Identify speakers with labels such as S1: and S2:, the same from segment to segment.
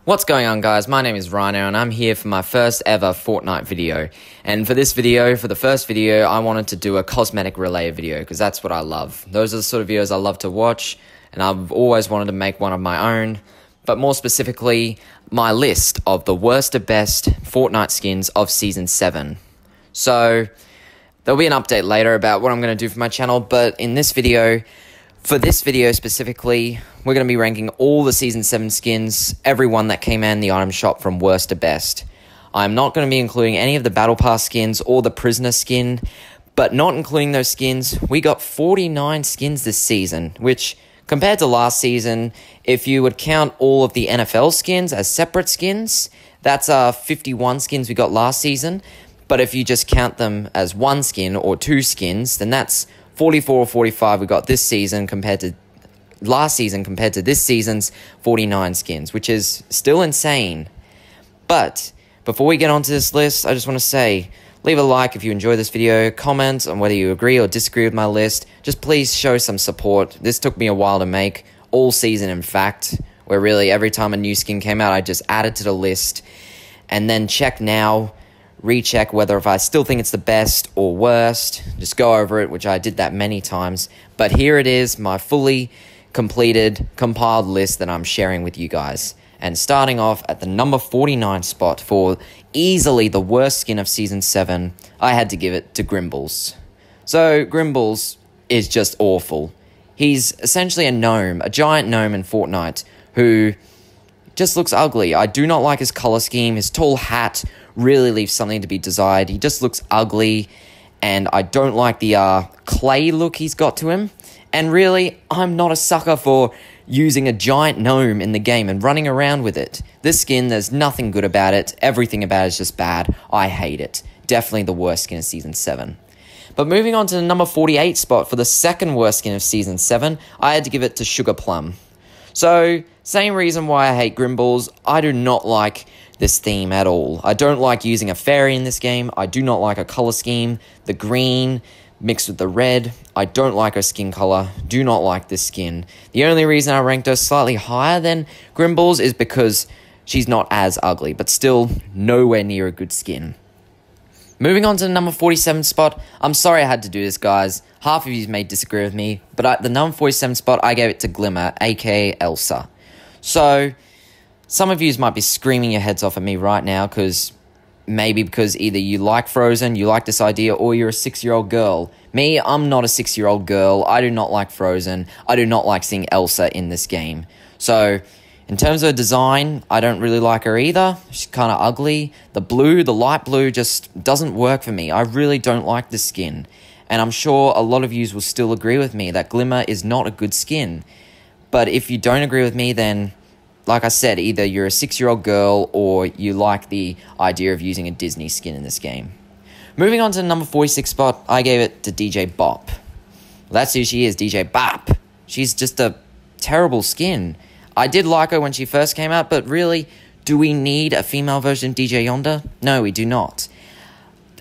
S1: What's going on, guys? My name is Rhino and I'm here for my first ever Fortnite video. And for this video, for the first video, I wanted to do a cosmetic relay video because that's what I love. Those are the sort of videos I love to watch, and I've always wanted to make one of my own. But more specifically, my list of the worst to best Fortnite skins of Season 7. So, there'll be an update later about what I'm going to do for my channel, but in this video, for this video specifically, we're going to be ranking all the Season 7 skins, every one that came in the item shop from worst to best. I'm not going to be including any of the Battle Pass skins or the Prisoner skin, but not including those skins, we got 49 skins this season, which, compared to last season, if you would count all of the NFL skins as separate skins, that's 51 skins we got last season, but if you just count them as one skin or two skins, then that's 44 or 45 we got this season compared to last season compared to this season's 49 skins, which is still insane. But before we get onto this list, I just want to say, leave a like if you enjoy this video, comment on whether you agree or disagree with my list. Just please show some support. This took me a while to make, all season in fact, where really every time a new skin came out, I just added to the list, and then check now, recheck whether if I still think it's the best or worst, just go over it, which I did that many times. But here it is, my fully completed, compiled list that I'm sharing with you guys. And starting off at the number 49 spot for easily the worst skin of Season 7, I had to give it to Grimbles. So, Grimbles is just awful. He's essentially a gnome, a giant gnome in Fortnite, who just looks ugly. I do not like his color scheme. His tall hat really leaves something to be desired. He just looks ugly, and I don't like the clay look he's got to him. And really, I'm not a sucker for using a giant gnome in the game and running around with it. This skin, there's nothing good about it. Everything about it is just bad. I hate it. Definitely the worst skin of Season 7. But moving on to the number 48 spot for the second worst skin of Season 7, I had to give it to Sugar Plum. So, same reason why I hate Grimbles. I do not like this theme at all. I don't like using a fairy in this game. I do not like a color scheme. The green mixed with the red. I don't like her skin color. Do not like this skin. The only reason I ranked her slightly higher than Grimbles is because she's not as ugly, but still nowhere near a good skin. Moving on to the number 47 spot. I'm sorry I had to do this, guys. Half of you may disagree with me, but at the number 47 spot, I gave it to Glimmer, aka Elsa. So, some of you might be screaming your heads off at me right now, because either you like Frozen, you like this idea, or you're a 6-year-old girl. Me, I'm not a 6-year-old girl. I do not like Frozen. I do not like seeing Elsa in this game. So, in terms of design, I don't really like her either. She's kind of ugly. The blue, the light blue, just doesn't work for me. I really don't like this skin. And I'm sure a lot of you will still agree with me that Glimmer is not a good skin. But if you don't agree with me, then, like I said, either you're a 6-year-old girl or you like the idea of using a Disney skin in this game. Moving on to the number 46 spot, I gave it to DJ Bop. Well, that's who she is, DJ Bop. She's just a terrible skin. I did like her when she first came out, but really, do we need a female version of DJ Yonder? No, we do not.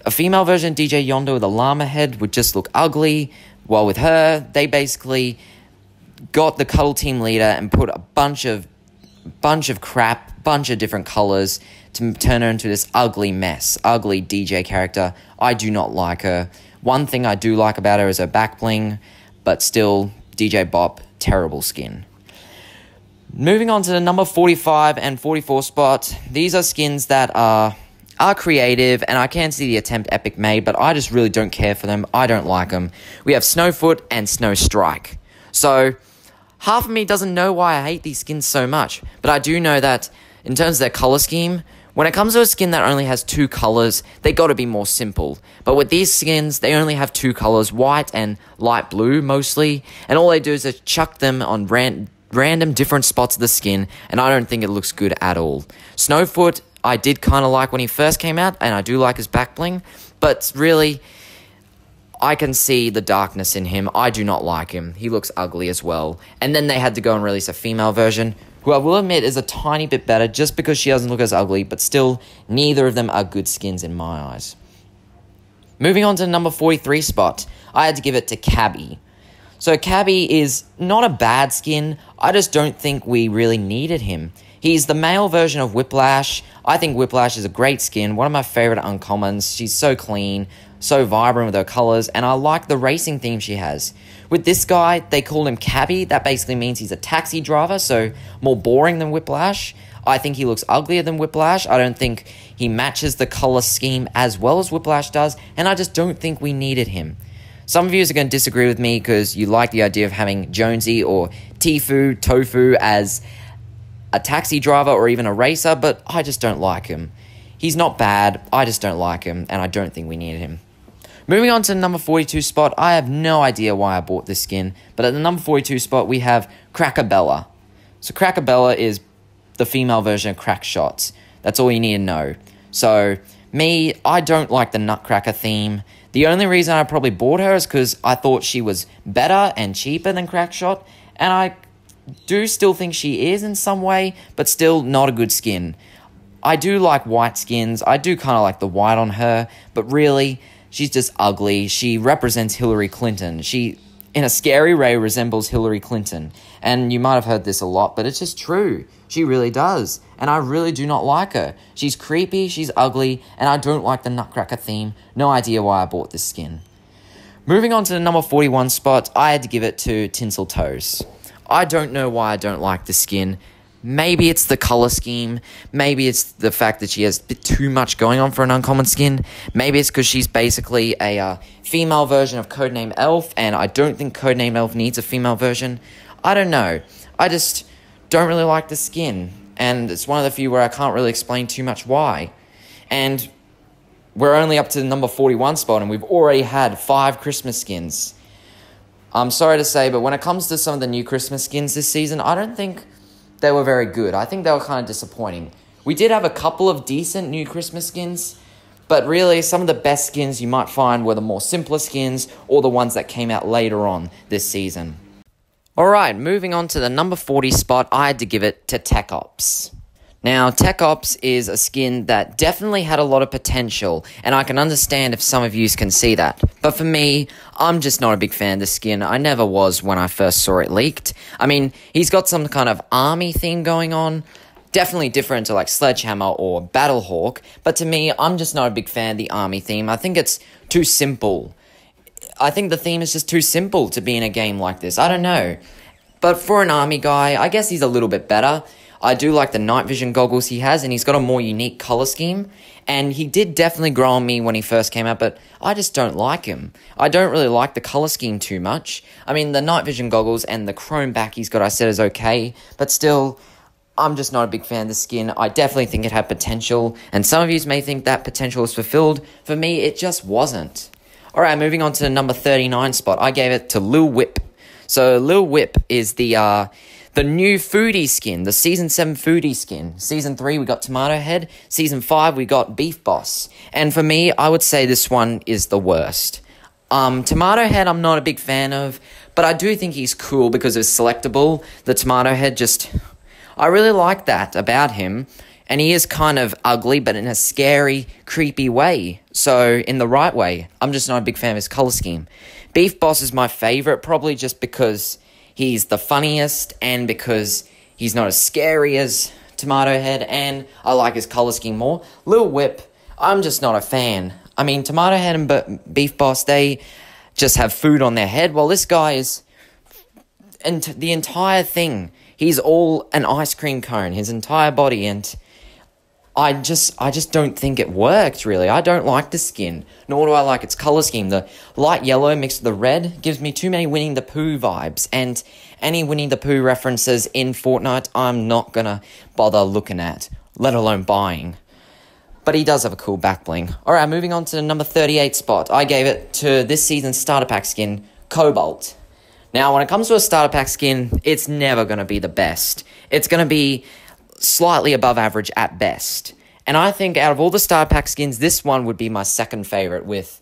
S1: A female version of DJ Yonder with a llama head would just look ugly, while with her, they basically got the Cuddle Team leader and put a bunch of crap, bunch of different colors to turn her into this ugly mess, ugly DJ character. I do not like her. One thing I do like about her is her back bling, but still, DJ Bop, terrible skin. Moving on to the number 45 and 44 spot, these are skins that are creative, and I can see the attempt Epic made, but I just really don't care for them. I don't like them. We have Snowfoot and Snowstrike. So, half of me doesn't know why I hate these skins so much, but I do know that in terms of their color scheme, when it comes to a skin that only has two colors, they gotta be more simple. But with these skins, they only have two colors, white and light blue mostly, and all they do is chuck them on random different spots of the skin, and I don't think it looks good at all. Snowfoot, I did kind of like when he first came out, and I do like his back bling, but really, I can see the darkness in him. I do not like him. He looks ugly as well. And then they had to go and release a female version, who I will admit is a tiny bit better just because she doesn't look as ugly, but still, neither of them are good skins in my eyes. Moving on to the number 43 spot, I had to give it to Cabby. So Cabby is not a bad skin, I just don't think we really needed him. He's the male version of Whiplash. I think Whiplash is a great skin, one of my favorite uncommons. She's so clean, so vibrant with her colors, and I like the racing theme she has. With this guy, they call him Cabbie. That basically means he's a taxi driver, so more boring than Whiplash. I think he looks uglier than Whiplash. I don't think he matches the color scheme as well as Whiplash does, and I just don't think we needed him. Some of you are going to disagree with me because you like the idea of having Jonesy or Tofu as a taxi driver or even a racer, but I just don't like him. He's not bad, I just don't like him, and I don't think we needed him. Moving on to the number 42 spot, I have no idea why I bought this skin, but at the number 42 spot, we have Crackabella. So Crackabella is the female version of Crackshot. That's all you need to know. So, me, I don't like the Nutcracker theme. The only reason I probably bought her is because I thought she was better and cheaper than Crackshot, and I do still think she is in some way, but still not a good skin. I do like white skins. I do kind of like the white on her, but really, she's just ugly. She represents Hillary Clinton. She, in a scary way, resembles Hillary Clinton. And you might have heard this a lot, but it's just true. She really does. And I really do not like her. She's creepy, she's ugly, and I don't like the Nutcracker theme. No idea why I bought this skin. Moving on to the number 41 spot, I had to give it to Tinsel Toes. I don't know why I don't like the skin. Maybe it's the color scheme. Maybe it's the fact that she has a bit too much going on for an uncommon skin. Maybe it's because she's basically a female version of Codename Elf, and I don't think Codename Elf needs a female version. I don't know. I just don't really like the skin, and it's one of the few where I can't really explain too much why. And we're only up to the number 41 spot, and we've already had 5 Christmas skins. I'm sorry to say, but when it comes to some of the new Christmas skins this season, I don't think they were very good. I think they were kind of disappointing. We did have a couple of decent new Christmas skins, but really some of the best skins you might find were the more simpler skins or the ones that came out later on this season. Alright, moving on to the number 40 spot, I had to give it to Tech Ops. Now, Tech Ops is a skin that definitely had a lot of potential, and I can understand if some of you can see that. But for me, I'm just not a big fan of the skin. I never was when I first saw it leaked. I mean, he's got some kind of army theme going on, definitely different to like Sledgehammer or Battlehawk, but to me, I'm just not a big fan of the army theme. I think it's too simple. I think the theme is just too simple to be in a game like this. I don't know. But for an army guy, I guess he's a little bit better. I do like the night vision goggles he has, and he's got a more unique color scheme. And he did definitely grow on me when he first came out, but I just don't like him. I don't really like the color scheme too much. I mean, the night vision goggles and the chrome back he's got I said is okay, but still, I'm just not a big fan of the skin. I definitely think it had potential, and some of you may think that potential was fulfilled. For me, it just wasn't. Alright, moving on to the number 39 spot, I gave it to Lil Whip. So, Lil Whip is the new foodie skin, the Season 7 foodie skin. Season 3, we got Tomato Head. Season 5, we got Beef Boss. And for me, I would say this one is the worst. Tomato Head, I'm not a big fan of, but I do think he's cool because it's selectable. The Tomato Head I really like that about him. And he is kind of ugly, but in a scary, creepy way. So, in the right way. I'm just not a big fan of his color scheme. Beef Boss is my favorite, probably just because he's the funniest, and because he's not as scary as Tomato Head, and I like his color scheme more. Lil Whip, I'm just not a fan. I mean, Tomato Head and Beef Boss, they just have food on their head, while this guy is... And the entire thing, he's all an ice cream cone, his entire body, and I just don't think it worked, really. I don't like the skin, nor do I like its color scheme. The light yellow mixed with the red gives me too many Winnie the Pooh vibes, and any Winnie the Pooh references in Fortnite, I'm not gonna bother looking at, let alone buying. But he does have a cool back bling. Alright, moving on to the number 38 spot. I gave it to this season's starter pack skin, Cobalt. Now, when it comes to a starter pack skin, it's never gonna be the best. It's gonna be slightly above average at best. And I think out of all the starter pack skins, this one would be my second favorite, with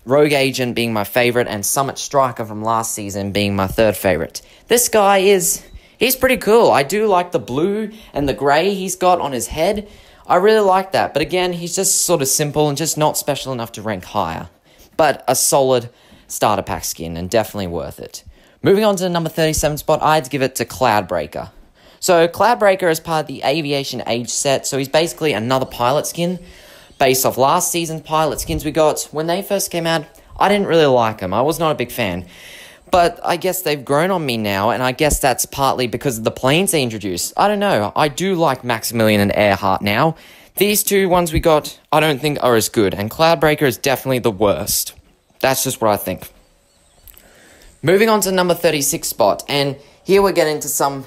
S1: Rogue Agent being my favorite and Summit Striker from last season being my third favorite. This guy he's pretty cool. I do like the blue and the grey he's got on his head. I really like that. But again, he's just sort of simple and just not special enough to rank higher. But a solid starter pack skin and definitely worth it. Moving on to the number 37 spot, I had to give it to Cloudbreaker. So Cloudbreaker is part of the Aviation Age set, so he's basically another pilot skin based off last season's pilot skins we got. When they first came out, I didn't really like them. I was not a big fan. But I guess they've grown on me now, and I guess that's partly because of the planes they introduced. I don't know. I do like Maximilian and Earhart now. These two ones we got, I don't think are as good, and Cloudbreaker is definitely the worst. That's just what I think. Moving on to number 36 spot, and here we're getting to some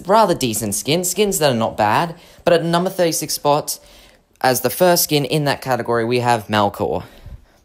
S1: rather decent skins that are not bad. But at number 36 spot, as the first skin in that category, we have Malcor.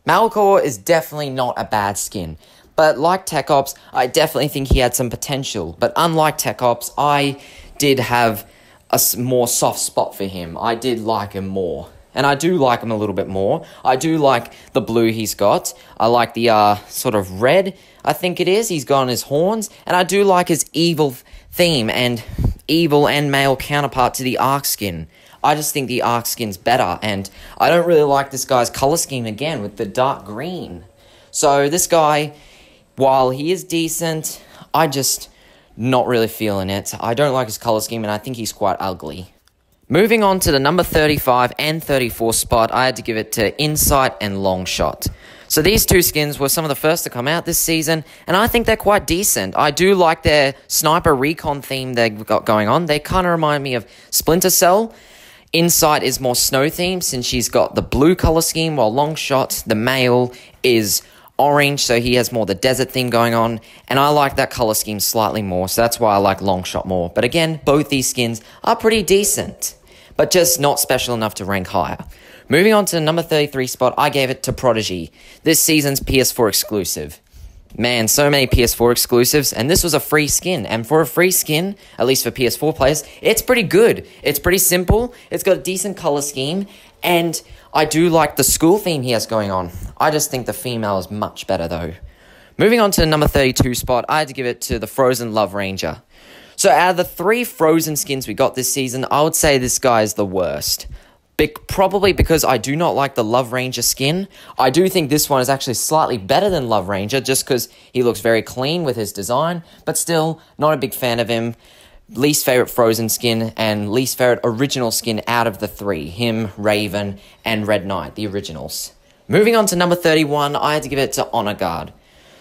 S1: Malcor is definitely not a bad skin. But like Tech Ops, I definitely think he had some potential. But unlike Tech Ops, I did have a more soft spot for him. I did like him more. And I do like him a little bit more. I do like the blue he's got. I like the sort of red, I think it is. He's got on his horns. And I do like his evil theme and evil and male counterpart to the Arc skin. I just think the Arc skin's better. And I don't really like this guy's color scheme again with the dark green. So this guy, while he is decent, I just not really feeling it. I don't like his color scheme, and I think he's quite ugly. Moving on to the number 35 and 34 spot, I had to give it to Insight and Longshot. So these two skins were some of the first to come out this season, and I think they're quite decent. I do like their sniper recon theme they've got going on. They kind of remind me of Splinter Cell. Insight is more snow themed since she's got the blue color scheme, while Longshot, the male, is orange, so he has more the desert theme going on, and I like that color scheme slightly more, so that's why I like Longshot more. But again, both these skins are pretty decent, but just not special enough to rank higher. Moving on to the number 33 spot, I gave it to Prodigy, this season's PS4 exclusive. Man, so many PS4 exclusives, and this was a free skin, and for a free skin, at least for PS4 players, it's pretty good. It's pretty simple, it's got a decent color scheme, and I do like the school theme he has going on. I just think the female is much better though. Moving on to the number 32 spot, I had to give it to the Frozen Love Ranger. So out of the 3 Frozen skins we got this season, I would say this guy is the worst. Probably because I do not like the Love Ranger skin. I do think this one is actually slightly better than Love Ranger just because he looks very clean with his design, but still not a big fan of him. Least favorite Frozen skin and least favorite original skin out of the 3. Him, Raven, and Red Knight, the originals. Moving on to number 31, I had to give it to Honor Guard.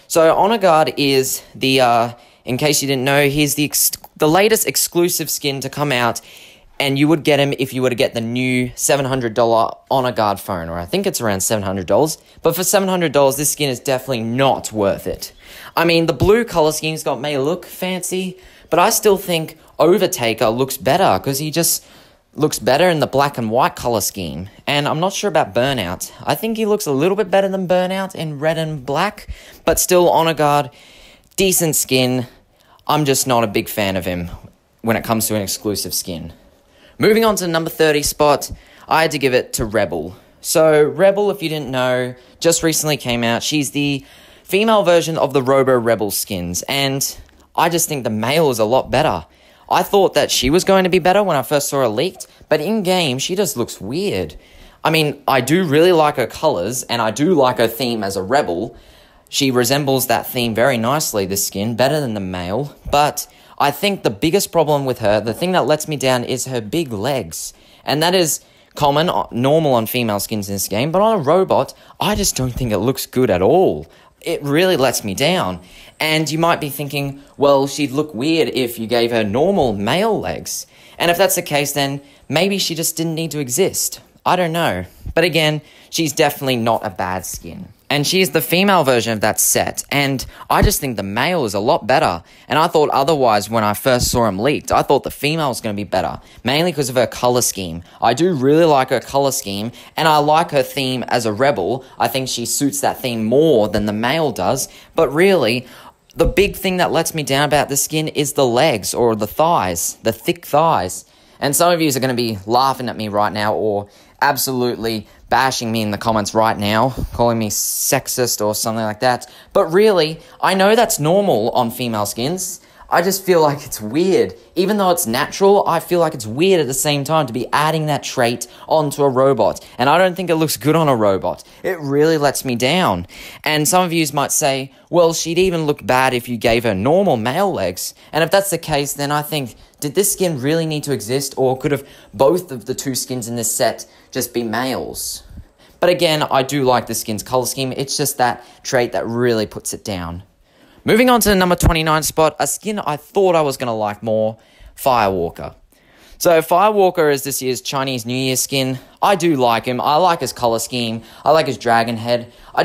S1: So Honor Guard is the, in case you didn't know, he's the latest exclusive skin to come out, and you would get him if you were to get the new $700 Honor Guard phone, or I think it's around $700. But for $700, this skin is definitely not worth it. I mean, the blue color scheme's may look fancy, but I still think Overtaker looks better because he just looks better in the black and white color scheme. And I'm not sure about Burnout. I think he looks a little bit better than Burnout in red and black, but still Honor Guard, decent skin. I'm just not a big fan of him when it comes to an exclusive skin. Moving on to the number 30 spot, I had to give it to Rebel. So Rebel, if you didn't know, just recently came out. She's the female version of the Robo Rebel skins, and I just think the male is a lot better. I thought that she was going to be better when I first saw her leaked, but in-game, she just looks weird. I mean, I do really like her colors, and I do like her theme as a rebel. She resembles that theme very nicely, this skin, better than the male, but I think the biggest problem with her, the thing that lets me down, is her big legs. And that is common, normal on female skins in this game, but on a robot, I just don't think it looks good at all. It really lets me down. And you might be thinking, well, she'd look weird if you gave her normal male legs. And if that's the case, then maybe she just didn't need to exist. I don't know. But again, she's definitely not a bad skin. And she's the female version of that set, and I just think the male is a lot better. And I thought otherwise when I first saw him leaked. I thought the female was going to be better, mainly because of her color scheme. I do really like her color scheme, and I like her theme as a rebel. I think she suits that theme more than the male does, but really, the big thing that lets me down about the skin is the legs, or the thighs, the thick thighs. And some of you are going to be laughing at me right now, or absolutely bashing me in the comments right now, calling me sexist or something like that. But really, I know that's normal on female skins. I just feel like it's weird. Even though it's natural, I feel like it's weird at the same time to be adding that trait onto a robot. And I don't think it looks good on a robot. It really lets me down. And some of you might say, well, she'd even look bad if you gave her normal male legs. And if that's the case, then I think did this skin really need to exist, or could have both of the two skins in this set just be males? But again, I do like the skin's color scheme. It's just that trait that really puts it down. Moving on to the number 29 spot, a skin I thought I was going to like more, Firewalker. So Firewalker is this year's Chinese New Year skin. I do like him. I like his color scheme. I like his dragon head. I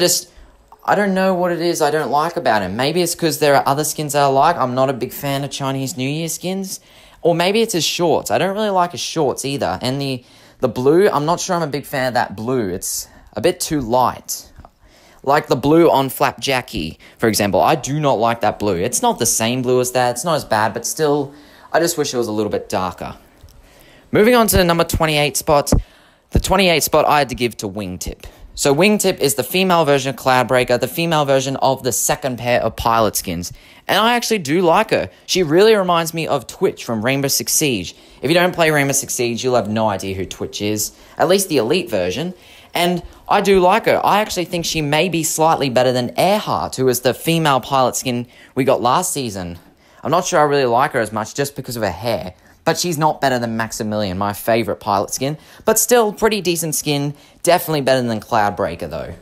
S1: don't know what it is I don't like about him. Maybe it's because there are other skins that I like. I'm not a big fan of Chinese New Year skins. Or maybe it's his shorts. I don't really like his shorts either. And the blue, I'm not sure I'm a big fan of that blue. It's a bit too light. Like the blue on Flapjackie, for example. I do not like that blue. It's not the same blue as that. It's not as bad, but still, I just wish it was a little bit darker. Moving on to the number 28 spot. The 28 spot I had to give to Wingtip. So Wingtip is the female version of Cloudbreaker, the female version of the second pair of pilot skins. And I actually do like her. She really reminds me of Twitch from Rainbow Six Siege. If you don't play Rainbow Six Siege, you'll have no idea who Twitch is. At least the elite version. And I do like her. I actually think she may be slightly better than Earhart, who was the female pilot skin we got last season. I'm not sure I really like her as much just because of her hair. But she's not better than Maximilian, my favourite pilot skin. But still, pretty decent skin. Definitely better than Cloudbreaker, though.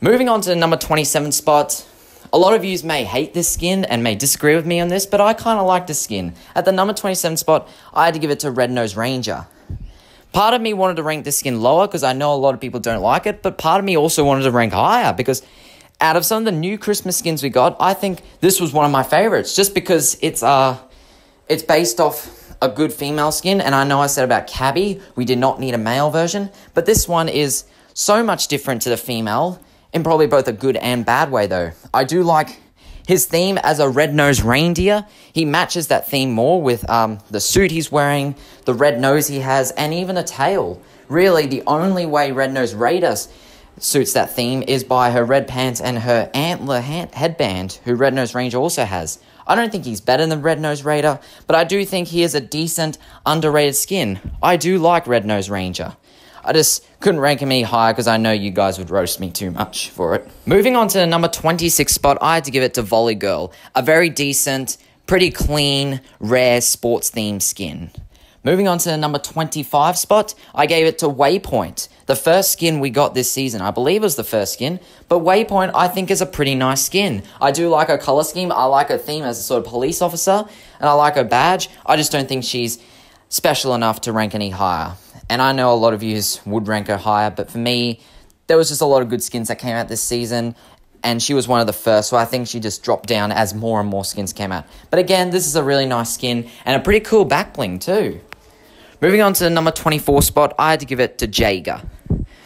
S1: Moving on to the number 27 spot. A lot of you may hate this skin and may disagree with me on this, but I kind of like this skin. At the number 27 spot, I had to give it to Red Nose Ranger. Part of me wanted to rank this skin lower because I know a lot of people don't like it, but part of me also wanted to rank higher because out of some of the new Christmas skins we got, I think this was one of my favourites just because it's based off a good female skin, and I know I said about Cabby, we did not need a male version, but this one is so much different to the female, in probably both a good and bad way though. I do like his theme as a red-nosed reindeer. He matches that theme more with the suit he's wearing, the red nose he has, and even a tail. Really, the only way Red-Nosed Raider suits that theme is by her red pants and her antler headband, who Red-Nosed Ranger also has. I don't think he's better than Red-Nosed Raider, but I do think he is a decent, underrated skin. I do like Red-Nosed Ranger. I just couldn't rank him any higher because I know you guys would roast me too much for it. Moving on to the number 26 spot, I had to give it to Volley Girl. A very decent, pretty clean, rare sports-themed skin. Moving on to the number 25 spot, I gave it to Waypoint. The first skin we got this season. I believe it was the first skin, but Waypoint I think is a pretty nice skin. I do like her color scheme, I like her theme as a sort of police officer, and I like her badge. I just don't think she's special enough to rank any higher. And I know a lot of you would rank her higher, but for me, there was just a lot of good skins that came out this season, and she was one of the first, so I think she just dropped down as more and more skins came out. But again, this is a really nice skin, and a pretty cool back bling too. Moving on to the number 24 spot, I had to give it to Jaeger.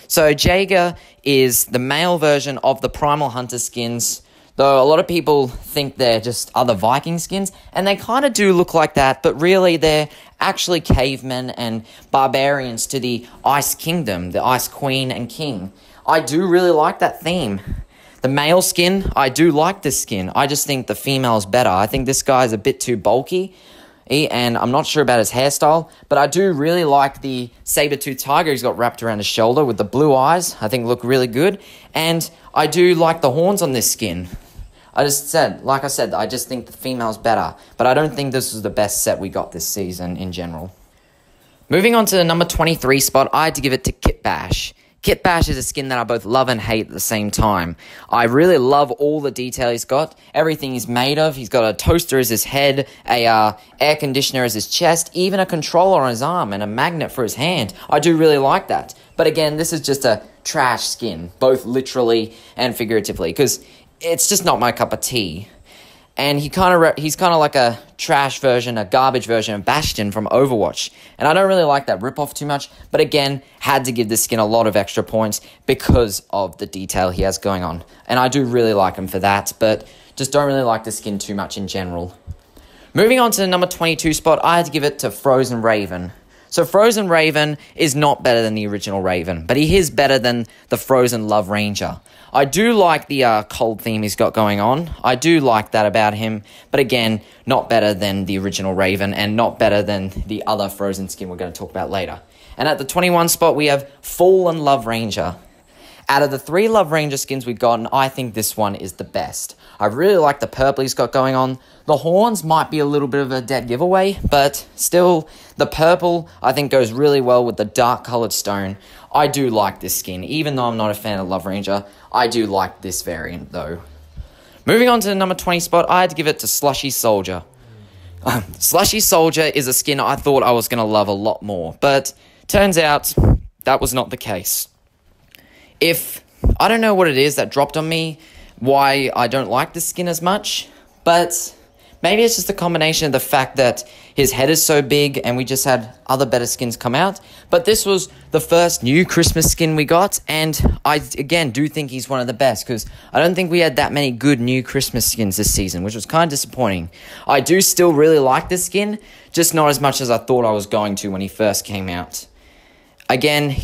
S1: So Jaeger is the male version of the Primal Hunter skins, though a lot of people think they're just other Viking skins, and they kind of do look like that, but really they're actually cavemen and barbarians to the Ice Kingdom, the Ice Queen and King. I do really like that theme. The male skin, I do like this skin. I just think the female is better. I think this guy is a bit too bulky, and I'm not sure about his hairstyle, but I do really like the saber-toothed tiger he's got wrapped around his shoulder with the blue eyes. I think look really good, and I do like the horns on this skin. Like I said, I just think the female's better, but I don't think this was the best set we got this season in general. Moving on to the number 23 spot, I had to give it to Kit Bash. Kit Bash is a skin that I both love and hate at the same time. I really love all the detail he's got, everything he's made of. He's got a toaster as his head, a air conditioner as his chest, even a controller on his arm and a magnet for his hand. I do really like that. But again, this is just a trash skin, both literally and figuratively, because it's just not my cup of tea. And he's kind of like a trash version, a garbage version of Bastion from Overwatch. And I don't really like that ripoff too much, but again, had to give this skin a lot of extra points because of the detail he has going on. And I do really like him for that, but just don't really like the skin too much in general. Moving on to the number 22 spot, I had to give it to Frozen Raven. So Frozen Raven is not better than the original Raven, but he is better than the Frozen Love Ranger. I do like the cold theme he's got going on. I do like that about him, but again, not better than the original Raven and not better than the other Frozen skin we're going to talk about later. And at the 21 spot, we have Fallen Love Ranger. Out of the 3 Love Ranger skins we've gotten, I think this one is the best. I really like the purple he's got going on. The horns might be a little bit of a dead giveaway, but still, the purple I think goes really well with the dark colored stone. I do like this skin, even though I'm not a fan of Love Ranger. I do like this variant though. Moving on to the number 20 spot, I had to give it to Slushy Soldier. Slushy Soldier is a skin I thought I was going to love a lot more, but turns out that was not the case. I don't know what it is that dropped on me, why I don't like this skin as much, but maybe it's just a combination of the fact that his head is so big and we just had other better skins come out. But this was the first new Christmas skin we got, and I, again, do think he's one of the best, because I don't think we had that many good new Christmas skins this season, which was kind of disappointing. I do still really like this skin, just not as much as I thought I was going to when he first came out. Again,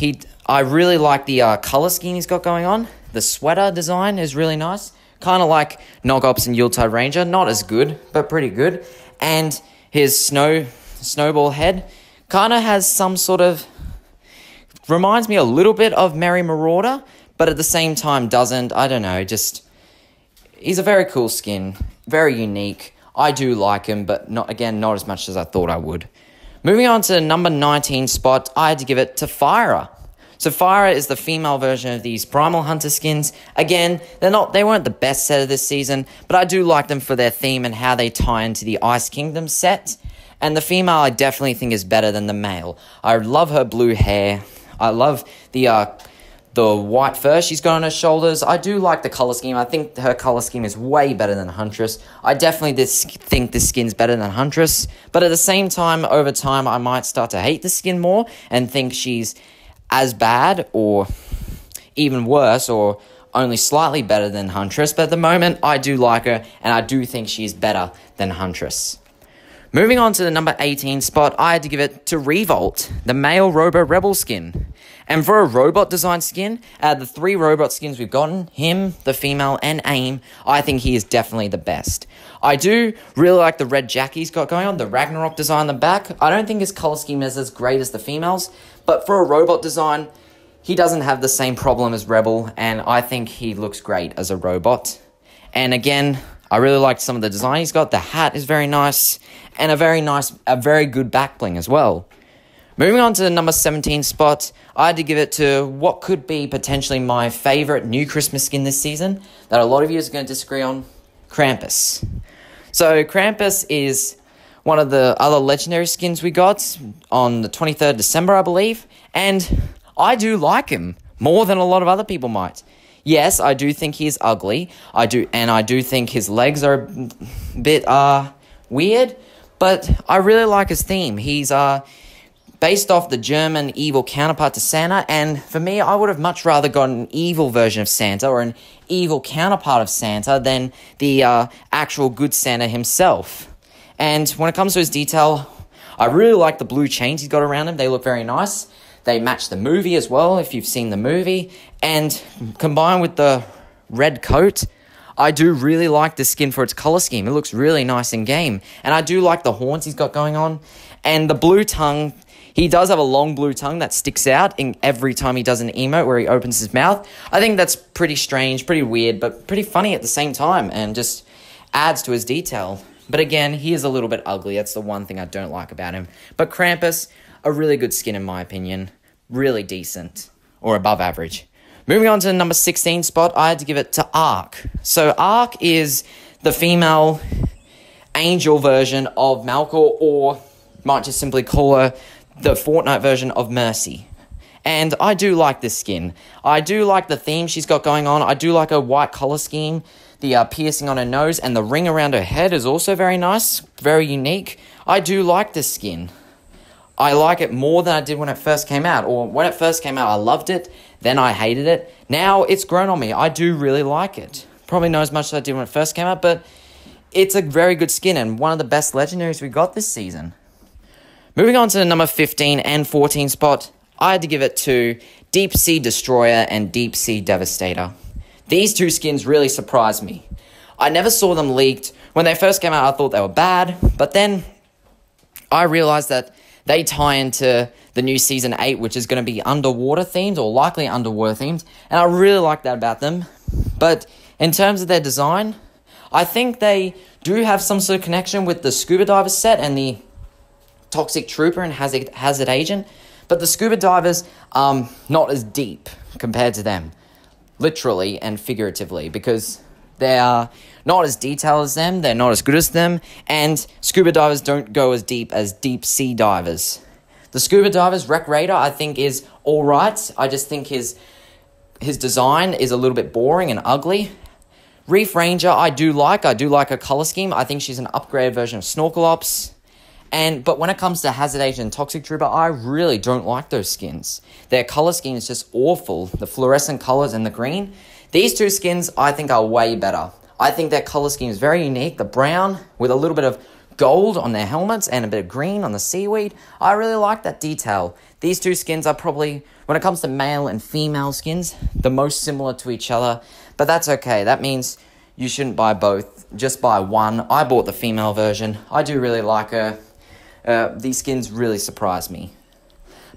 S1: I really like the color scheme he's got going on. The sweater design is really nice. Kind of like Nogops and Yuletide Ranger. Not as good, but pretty good. And his snowball head kind of has some sort of... reminds me a little bit of Merry Marauder, but at the same time doesn't. I don't know, just... he's a very cool skin. Very unique. I do like him, but not as much as I thought I would. Moving on to the number 19 spot, I had to give it to Fyra. So Fyra is the female version of these Primal Hunter skins. Again, they weren't the best set of this season, but I do like them for their theme and how they tie into the Ice Kingdom set. And the female I definitely think is better than the male. I love her blue hair. I love the white fur she's got on her shoulders. I do like the color scheme. I think her color scheme is way better than Huntress. I definitely think this skin's better than Huntress. But at the same time, over time, I might start to hate the skin more and think she's as bad or even worse or only slightly better than Huntress. But at the moment, I do like her and I do think she's better than Huntress. Moving on to the number 18 spot, I had to give it to Revolt, the male Robo Rebel skin. And for a robot design skin, out of the 3 robot skins we've gotten, him, the female, and AIM, I think he is definitely the best. I do really like the red jacket he's got going on, the Ragnarok design on the back. I don't think his color scheme is as great as the females, but for a robot design, he doesn't have the same problem as Rebel, and I think he looks great as a robot. And again, I really like some of the design he's got. The hat is very nice, and a very good back bling as well. Moving on to the number 17 spot, I had to give it to what could be potentially my favorite new Christmas skin this season that a lot of you are going to disagree on, Krampus. So Krampus is one of the other legendary skins we got on the 23rd of December, I believe, and I do like him more than a lot of other people might. Yes, I do think he's ugly. I do think his legs are a bit weird, but I really like his theme. He's based off the German evil counterpart to Santa, and for me, I would have much rather got an evil version of Santa or an evil counterpart of Santa than the actual good Santa himself. And when it comes to his detail, I really like the blue chains he's got around him. They look very nice. They match the movie as well, if you've seen the movie. And combined with the red coat, I do really like the skin for its color scheme. It looks really nice in game. And I do like the horns he's got going on. And the blue tongue, he does have a long blue tongue that sticks out in every time he does an emote where he opens his mouth. I think that's pretty strange, pretty weird, but pretty funny at the same time and just adds to his detail. But again, he is a little bit ugly. That's the one thing I don't like about him. But Krampus, a really good skin in my opinion. Really decent, or above average. Moving on to the number 16 spot, I had to give it to Ark. So Ark is the female angel version of Malkor, or might just simply call her the Fortnite version of Mercy. And I do like this skin. I do like the theme she's got going on. I do like her white color scheme. The piercing on her nose and the ring around her head is also very nice, very unique. I do like this skin. I like it more than I did when it first came out. Or when it first came out, I loved it. Then I hated it. Now it's grown on me. I do really like it. Probably not as much as I did when it first came out, but it's a very good skin and one of the best legendaries we got this season. Moving on to the number 15 and 14 spot, I had to give it to Deep Sea Destroyer and Deep Sea Devastator. These 2 skins really surprised me. I never saw them leaked. When they first came out, I thought they were bad, but then I realized that they tie into the new Season 8, which is going to be underwater themed, or likely underwater themed, and I really like that about them. But in terms of their design, I think they do have some sort of connection with the Scuba Divers set and the Toxic Trooper and Hazard Agent, but the Scuba Divers are not as deep compared to them, literally and figuratively, because they are not as detailed as them, they're not as good as them, and Scuba Divers don't go as deep sea divers. The Scuba Divers Wreck Raider, I think, is alright. I just think his design is a little bit boring and ugly. Reef Ranger, I do like her color scheme. I think she's an upgraded version of Snorkel Ops. But when it comes to Hazard Agent and Toxic Trooper, I really don't like those skins. Their color scheme is just awful. The fluorescent colors and the green. These two skins, I think, are way better. I think their color scheme is very unique. The brown with a little bit of gold on their helmets and a bit of green on the seaweed. I really like that detail. These two skins are probably, when it comes to male and female skins, the most similar to each other. But that's okay. That means you shouldn't buy both. Just buy one. I bought the female version. I do really like her. These skins really surprise me.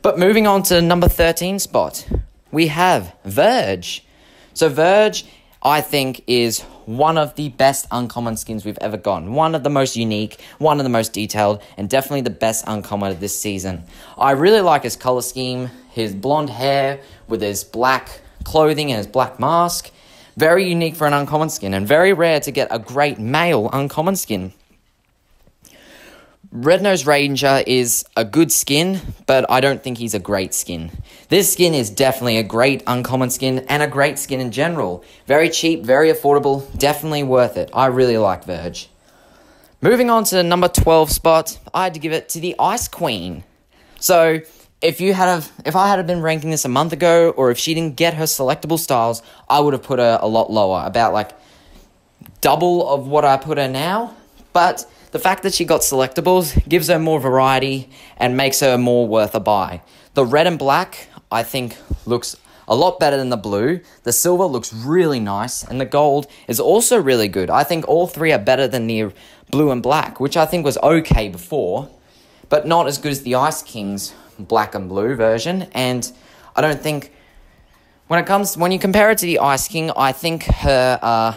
S1: But moving on to number 13 spot, we have Verge. So Verge, I think, is one of the best uncommon skins we've ever gotten. One of the most unique, one of the most detailed, and definitely the best uncommon of this season. I really like his color scheme, his blonde hair with his black clothing and his black mask. Very unique for an uncommon skin, and very rare to get a great male uncommon skin. Red-Nosed Ranger is a good skin, but I don't think he's a great skin. This skin is definitely a great uncommon skin, and a great skin in general. Very cheap, very affordable, definitely worth it. I really like Verge. Moving on to the number 12 spot, I had to give it to the Ice Queen. So, if I had been ranking this a month ago, or if she didn't get her selectable styles, I would have put her a lot lower, about like double of what I put her now. But the fact that she got selectables gives her more variety and makes her more worth a buy. The red and black, I think, looks a lot better than the blue. The silver looks really nice, and the gold is also really good. I think all three are better than the blue and black, which I think was okay before, but not as good as the Ice King's black and blue version. And I don't think, when you compare it to the Ice King, I think her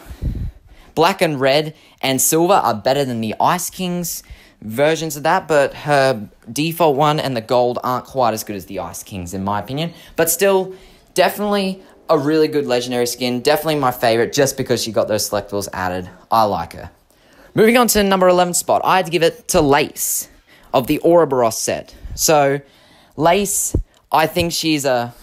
S1: black and red and silver are better than the Ice King's versions of that, but her default one and the gold aren't quite as good as the Ice King's, in my opinion. But still, definitely a really good legendary skin. Definitely my favorite, just because she got those selectables added. I like her. Moving on to number 11 spot, I had to give it to Lace of the Ouroboros set. So, Lace, I think she's a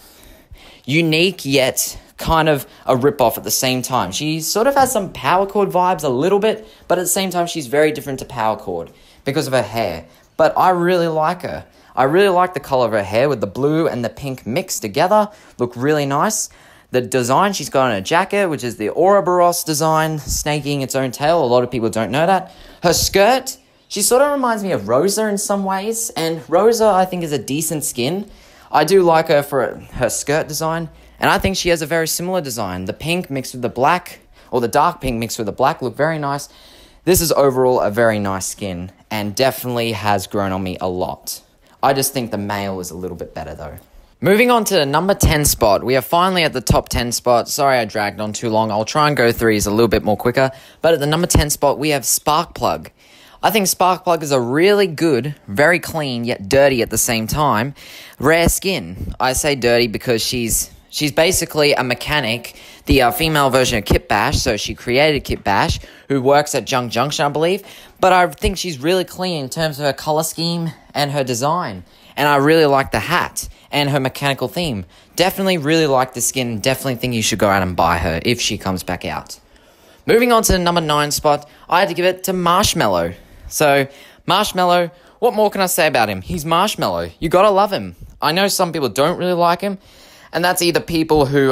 S1: unique yet kind of a rip-off at the same time. She sort of has some Power Chord vibes a little bit, but at the same time she's very different to Power Chord because of her hair. But I really like her. I really like the color of her hair with the blue and the pink mixed together. Look really nice. The design she's got on her jacket, which is the Ouroboros design, snaking its own tail. A lot of people don't know that. Her skirt, she sort of reminds me of Rosa in some ways, and Rosa I think is a decent skin. I do like her for her skirt design, and I think she has a very similar design. The pink mixed with the black, or the dark pink mixed with the black, look very nice. This is overall a very nice skin, and definitely has grown on me a lot. I just think the male is a little bit better though. Moving on to the number 10 spot. We are finally at the top 10 spot. Sorry I dragged on too long. I'll try and go through these a little bit more quicker. But at the number 10 spot, we have Sparkplug. I think Sparkplug is a really good, very clean, yet dirty at the same time, rare skin. I say dirty because she's basically a mechanic, the female version of Kit Bash, so she created Kit Bash, who works at Junk Junction, I believe, but I think she's really clean in terms of her color scheme and her design, and I really like the hat and her mechanical theme. Definitely really like the skin, definitely think you should go out and buy her if she comes back out. Moving on to the number 9 spot, I had to give it to Marshmallow. So, Marshmallow, what more can I say about him? He's Marshmallow. You gotta love him. I know some people don't really like him, and that's either people who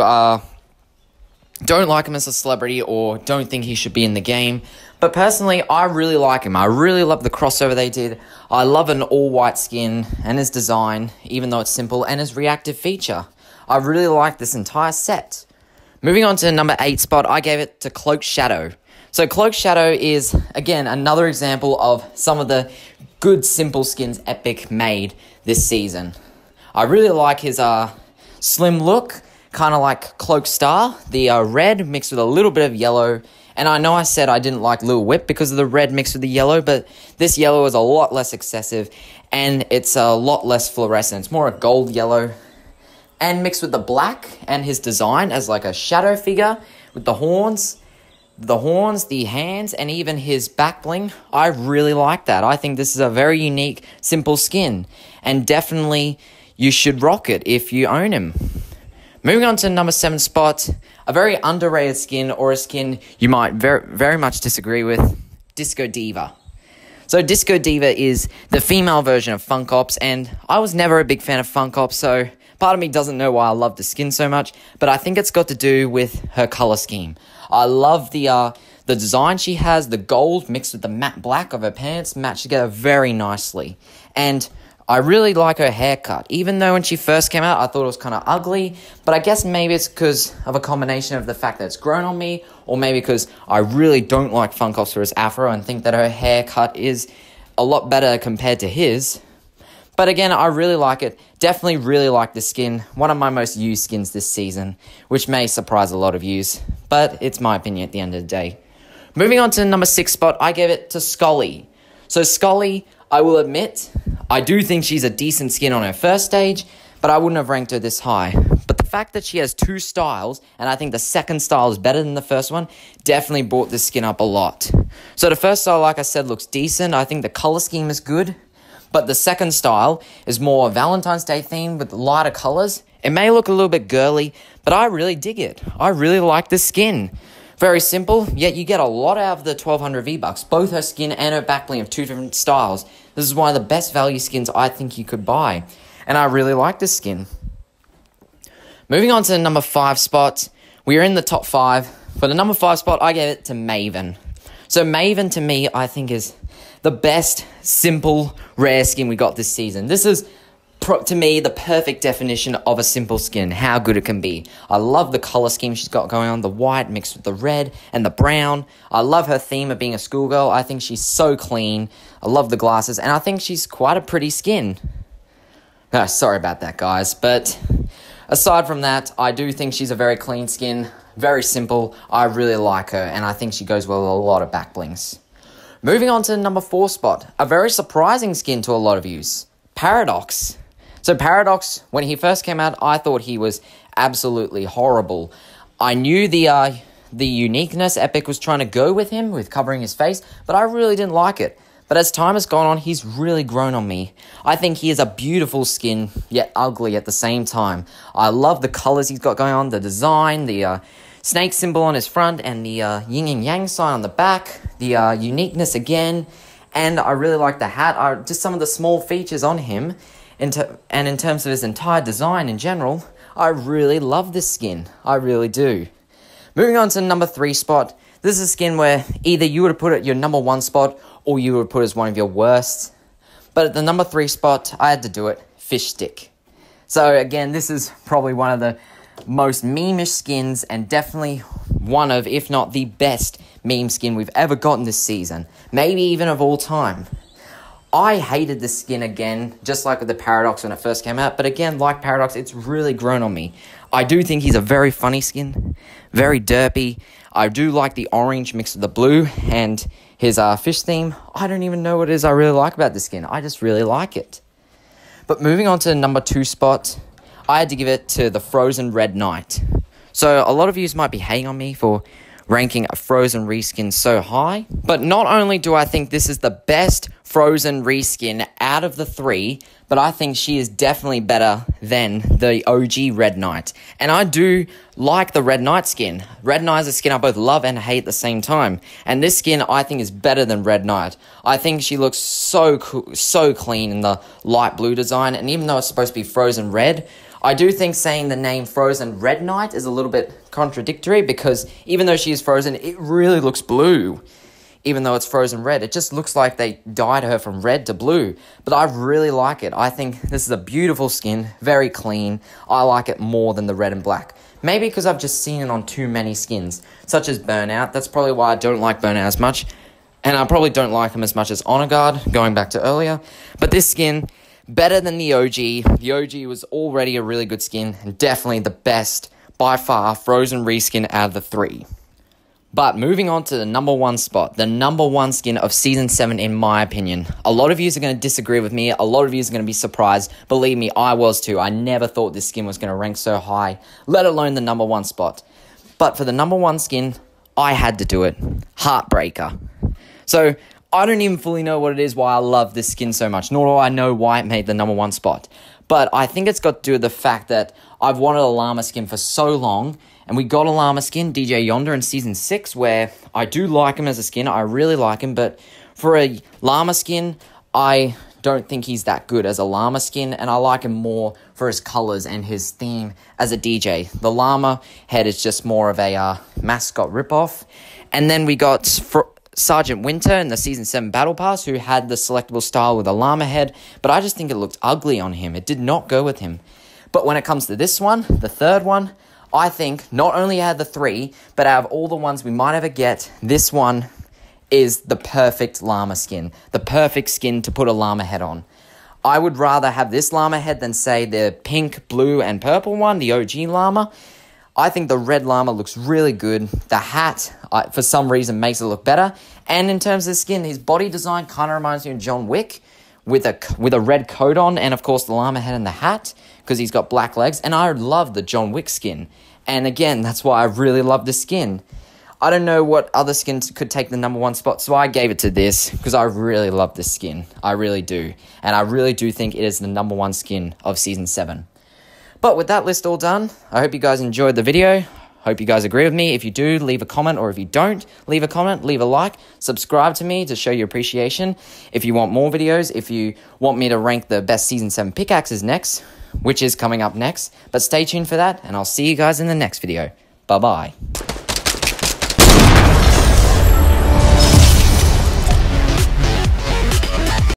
S1: don't like him as a celebrity or don't think he should be in the game. But personally, I really like him. I really love the crossover they did. I love an all-white skin and his design, even though it's simple, and his reactive feature. I really like this entire set. Moving on to the number 8 spot, I gave it to Cloak Shadow. So Cloak Shadow is, again, another example of some of the good simple skins Epic made this season. I really like his slim look, kind of like Cloak Star, the red mixed with a little bit of yellow. And I know I said I didn't like Lil Whip because of the red mixed with the yellow, but this yellow is a lot less excessive and it's a lot less fluorescent. It's more a gold yellow and mixed with the black and his design as like a shadow figure with the horns, the hands, and even his back bling. I really like that. I think this is a very unique, simple skin, and definitely you should rock it if you own him. Moving on to number 7 spot, a very underrated skin, or a skin you might very much disagree with, Disco Diva. So Disco Diva is the female version of Funk Ops, and I was never a big fan of Funk Ops, so part of me doesn't know why I love the skin so much, but I think it's got to do with her color scheme. I love the design she has, the gold mixed with the matte black of her pants match together very nicely. And I really like her haircut, even though when she first came out I thought it was kind of ugly, but I guess maybe it's because of a combination of the fact that it's grown on me, or maybe because I really don't like Funk Ops for his afro and think that her haircut is a lot better compared to his. But again, I really like it. Definitely really like the skin. One of my most used skins this season, which may surprise a lot of yous, but it's my opinion at the end of the day. Moving on to number 6 spot, I gave it to Scully. So Scully, I will admit, I do think she's a decent skin on her first stage, but I wouldn't have ranked her this high. But the fact that she has 2 styles, and I think the second style is better than the first one, definitely brought this skin up a lot. So the first style, like I said, looks decent. I think the color scheme is good. But the second style is more Valentine's Day themed with lighter colors. It may look a little bit girly, but I really dig it. I really like the skin. Very simple, yet you get a lot out of the 1200 V-Bucks. Both her skin and her back bling of 2 different styles. This is one of the best value skins I think you could buy. And I really like this skin. Moving on to the number 5 spot. We are in the top 5. For the number 5 spot, I gave it to Maven. So Maven, to me, I think is the best, simple, rare skin we got this season. This is, to me, the perfect definition of a simple skin, how good it can be. I love the color scheme she's got going on, the white mixed with the red and the brown. I love her theme of being a schoolgirl. I think she's so clean. I love the glasses, and I think she's quite a pretty skin. Oh, sorry about that, guys, but aside from that, I do think she's a very clean skin, very simple. I really like her, and I think she goes well with a lot of back blings. Moving on to the number 4 spot, a very surprising skin to a lot of yous, Paradox. So Paradox, when he first came out, I thought he was absolutely horrible. I knew the uniqueness Epic was trying to go with him, with covering his face, but I really didn't like it. But as time has gone on, he's really grown on me. I think he is a beautiful skin, yet ugly at the same time. I love the colors he's got going on, the design, the snake symbol on his front, and the yin and yang sign on the back, the uniqueness again, and I really like the hat. Just some of the small features on him, and in terms of his entire design in general, I really love this skin. I really do. Moving on to number 3 spot, this is a skin where either you would have put it your number 1 spot, or you would put it as one of your worst. But at the number 3 spot, I had to do it, Fish Stick. So again, this is probably one of the most meme-ish skins, and definitely one of, if not the best meme skin we've ever gotten this season. Maybe even of all time. I hated this skin again, just like with the Paradox when it first came out, but again, like Paradox, it's really grown on me. I do think he's a very funny skin, very derpy. I do like the orange mixed with the blue, and his fish theme. I don't even know what it is I really like about this skin. I just really like it. But moving on to the number 2 spot, I had to give it to the Frozen Red Knight. So a lot of you might be hating on me for ranking a Frozen reskin so high, but not only do I think this is the best Frozen reskin out of the 3, but I think she is definitely better than the OG Red Knight. And I do like the Red Knight skin. Red Knight is a skin I both love and hate at the same time. And this skin I think is better than Red Knight. I think she looks so cool, so clean in the light blue design, and even though it's supposed to be Frozen Red, I do think saying the name Frozen Red Knight is a little bit contradictory, because even though she is frozen, it really looks blue. even though it's frozen red. It just looks like they dyed her from red to blue, but I really like it. I think this is a beautiful skin, very clean. I like it more than the red and black. Maybe because I've just seen it on too many skins, such as Burnout. That's probably why I don't like Burnout as much, and I probably don't like him as much as Honor Guard, going back to earlier. But this skin, better than the OG. The OG was already a really good skin, and definitely the best, by far, frozen reskin out of the three. But moving on to the number one spot, the number one skin of Season 7 in my opinion. A lot of you are going to disagree with me, a lot of you are going to be surprised. Believe me, I was too. I never thought this skin was going to rank so high, let alone the number one spot. But for the number one skin, I had to do it. Heartbreaker. So, I don't even fully know what it is why I love this skin so much, nor do I know why it made the number one spot. But I think it's got to do with the fact that I've wanted a llama skin for so long, and we got a llama skin, DJ Yonder, in Season 6, where I do like him as a skin, I really like him, but for a llama skin, I don't think he's that good as a llama skin, and I like him more for his colors and his theme as a DJ. The llama head is just more of a mascot ripoff. And then we got Sergeant Winter in the Season 7 Battle Pass, who had the selectable style with a llama head, but I just think it looked ugly on him. It did not go with him. But when it comes to this one, the third one, I think not only out of the three, but out of all the ones we might ever get, this one is the perfect llama skin. The perfect skin to put a llama head on. I would rather have this llama head than, say, the pink, blue, and purple one, the OG llama. I think the red llama looks really good. The hat, for some reason, makes it look better. And in terms of the skin, his body design kind of reminds me of John Wick, with a red coat on, and of course the llama head and the hat, because he's got black legs. And I love the John Wick skin. And again, that's why I really love the skin. I don't know what other skins could take the number one spot, so I gave it to this, because I really love this skin. I really do. And I really do think it is the number one skin of Season 7. But with that list all done, I hope you guys enjoyed the video. Hope you guys agree with me. If you do, leave a comment, or if you don't, leave a comment, leave a like, subscribe to me to show your appreciation. If you want more videos, if you want me to rank the best Season 7 pickaxes next, which is coming up next, but stay tuned for that, and I'll see you guys in the next video. Bye-bye.